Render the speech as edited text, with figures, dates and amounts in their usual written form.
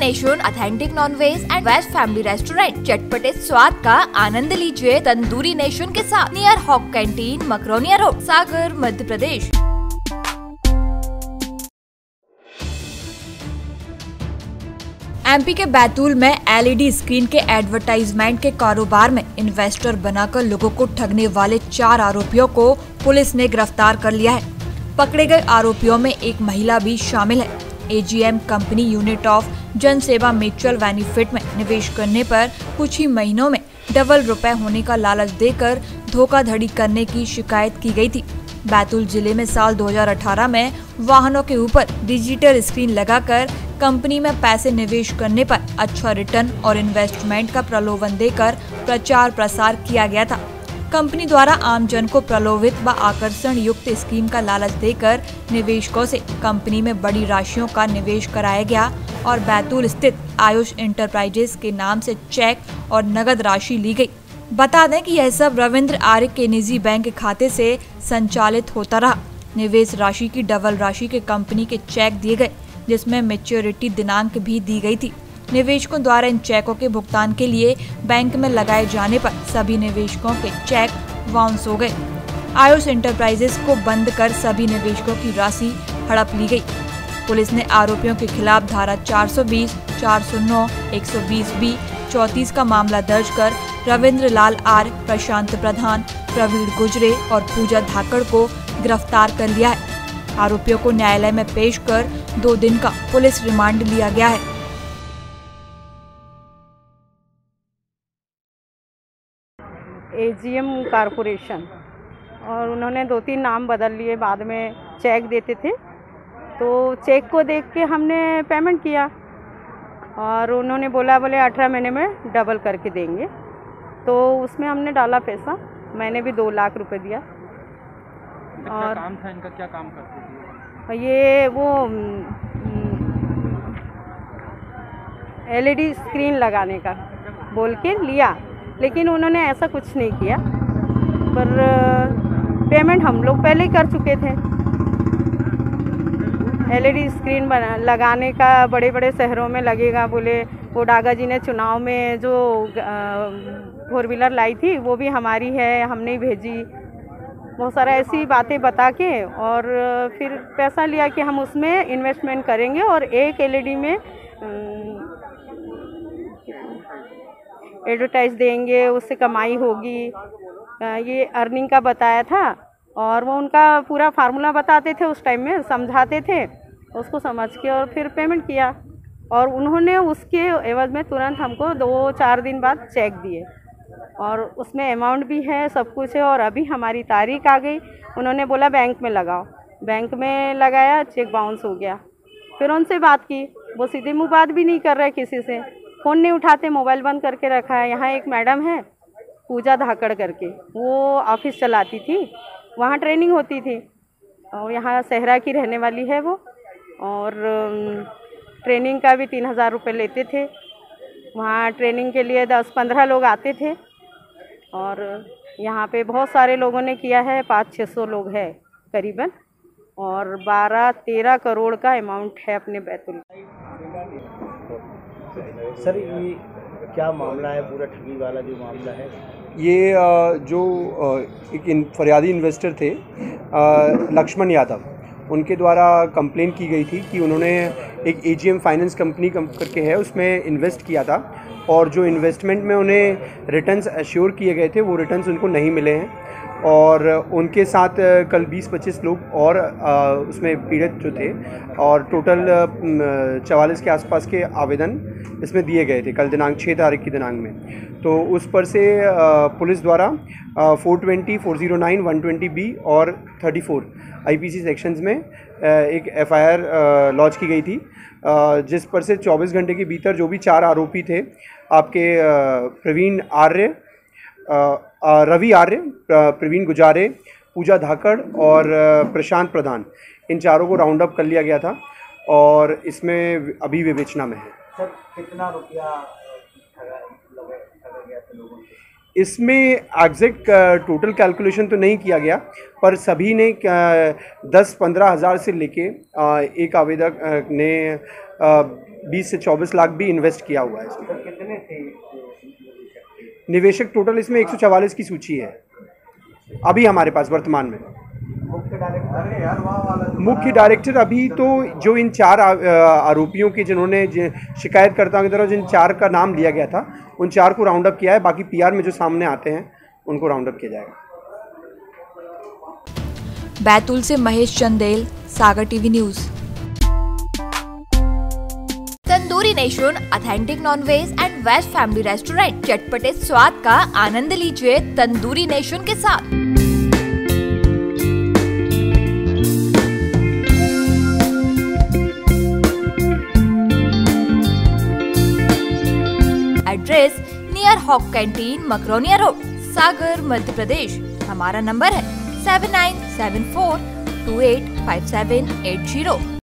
Nation authentic non veg and veg family restaurant. चटपटे स्वाद का आनंद लीजिए तंदूरी नेशन के साथ, near hawk canteen, Makronia road, Sagar, Madhya Pradesh. MP के बैतूल में एलईडी स्क्रीन के एडवर्टाइजमेंट के कारोबार में इन्वेस्टर बनाकर लोगों को ठगने वाले 4 आरोपियों को पुलिस ने गिरफ्तार कर लिया है। पकड़े गए आरोपियों में एक महिला भी शामिल है। एजीएम कंपनी यूनिट ऑफ जन सेवा म्यूचुअल बेनिफिट में निवेश करने पर कुछ ही महीनों में डबल रुपए होने का लालच देकर धोखाधड़ी करने की शिकायत की गई थी। बैतूल जिले में साल 2018 में वाहनों के ऊपर डिजिटल स्क्रीन लगाकर कंपनी में पैसे निवेश करने पर अच्छा रिटर्न और इन्वेस्टमेंट का प्रलोभन देकर प्रचार प्रसार किया गया था। कंपनी द्वारा आमजन को प्रलोभित व आकर्षण युक्त स्कीम का लालच देकर निवेशकों से कंपनी में बड़ी राशियों का निवेश कराया गया और बैतूल स्थित आयुष एंटरप्राइजेस के नाम से चेक और नगद राशि ली गई। बता दें कि यह सब रविंद्र आर्य के निजी बैंक खाते से संचालित होता रहा। निवेश राशि की डबल राशि के कंपनी के चेक दिए गए, जिसमें मैच्योरिटी दिनांक भी दी गई थी। निवेशकों द्वारा इन चेकों के भुगतान के लिए बैंक में लगाए जाने पर सभी निवेशकों के चेक बाउंस हो गए। आयुष एंटरप्राइजेस को बंद कर सभी निवेशकों की राशि हड़प ली गई। पुलिस ने आरोपियों के खिलाफ धारा 420, 409, 120B, 34 का मामला दर्ज कर रविंद्र लाल आर्य, प्रशांत प्रधान, प्रवीण गुजरे और पूजा धाकड़ को गिरफ्तार कर लिया है। आरोपियों को न्यायालय में पेश कर 2 दिन का पुलिस रिमांड लिया गया है। एजीएम कारपोरेशन, और उन्होंने 2-3 नाम बदल लिए। बाद में चेक देते थे तो चेक को देख के हमने पेमेंट किया और उन्होंने बोले 18 महीने में डबल करके देंगे। तो उसमें हमने डाला पैसा, मैंने भी 2 लाख रुपए दिया। और काम था इनका, क्या काम करते थे ये? वो एलईडी स्क्रीन लगाने का बोल के लिया, लेकिन उन्होंने ऐसा कुछ नहीं किया। पर पेमेंट हम लोग पहले ही कर चुके थे। एलईडी स्क्रीन लगाने का बड़े बड़े शहरों में लगेगा बोले। वो डागा जी ने चुनाव में जो 4 व्हीलर लाई थी वो भी हमारी है, हमने ही भेजी। बहुत सारा ऐसी बातें बता के और फिर पैसा लिया कि हम उसमें इन्वेस्टमेंट करेंगे और एक एलईडी में एडवर्टाइज देंगे, उससे कमाई होगी, ये अर्निंग का बताया था। और वो उनका पूरा फार्मूला बताते थे, उस टाइम में समझाते थे, उसको समझ के और फिर पेमेंट किया। और उन्होंने उसके एवज में तुरंत हमको 2-4 दिन बाद चेक दिए और उसमें अमाउंट भी है, सब कुछ है। और अभी हमारी तारीख आ गई, उन्होंने बोला बैंक में लगाओ। बैंक में लगाया, चेक बाउंस हो गया। फिर उनसे बात की, वो सीधे मुँह बात भी नहीं कर रहे किसी से, फ़ोन नहीं उठाते, मोबाइल बंद करके रखा है। यहाँ एक मैडम है पूजा धाकड़ करके, वो ऑफिस चलाती थी, वहाँ ट्रेनिंग होती थी और यहाँ सहरा की रहने वाली है वो। और ट्रेनिंग का भी 3000 रुपये लेते थे। वहाँ ट्रेनिंग के लिए 10-15 लोग आते थे और यहाँ पे बहुत सारे लोगों ने किया है, 500-600 लोग है करीबन, और 12-13 करोड़ का अमाउंट है अपने बैतूल। सर ये क्या मामला है, पूरा ठगी वाला जो मामला है? ये जो एक फरियादी इन्वेस्टर थे लक्ष्मण यादव, उनके द्वारा कंप्लेन की गई थी कि उन्होंने एक एजीएम फाइनेंस कंपनी करके है उसमें इन्वेस्ट किया था और जो इन्वेस्टमेंट में उन्हें रिटर्न्स एश्योर किए गए थे वो रिटर्न्स उनको नहीं मिले हैं। और उनके साथ कल 20-25 लोग और उसमें पीड़ित जो थे और टोटल 44 के आसपास के आवेदन इसमें दिए गए थे कल दिनांक 6 तारीख की दिनांक में। तो उस पर से पुलिस द्वारा 420, 409, 120B और 34 आईपीसी सेक्शंस में एक एफआईआर लॉन्च की गई थी, जिस पर से 24 घंटे के भीतर जो भी 4 आरोपी थे, आपके प्रवीण आर्य, रवि आर्य, प्रवीण गुजारे, पूजा धाकड़ और प्रशांत प्रधान, इन चारों को राउंड अप कर लिया गया था और इसमें अभी विवेचना में है। सर कितना रुपया ठगा गया था लोगों से? इसमें एग्जैक्ट टोटल कैलकुलेशन तो नहीं किया गया, पर सभी ने 10-15 हज़ार से लेके एक आवेदक ने 20 से 24 लाख भी इन्वेस्ट किया हुआ है इसमें। तो कितने थे निवेशक टोटल इसमें 144 की सूची है अभी हमारे पास वर्तमान में। मुख्य डायरेक्टर अभी तो जो इन 4 आरोपियों के जिन्होंने शिकायतकर्ताओं की तरफ जिन 4 का नाम लिया गया था उन 4 को राउंड अप किया है। बाकी पीआर में जो सामने आते हैं उनको राउंड अप किया जाएगा। बैतूल से Mahesh Chandel, Sagar TV news. Tandoori nation authentic non veg and veg family restaurant, चटपटे स्वाद का आनंद लीजिए तंदूरी नेशन के साथ। Address near hawk canteen, Makronia road, Sagar, Madhya Pradesh. हमारा नंबर है 7974285780।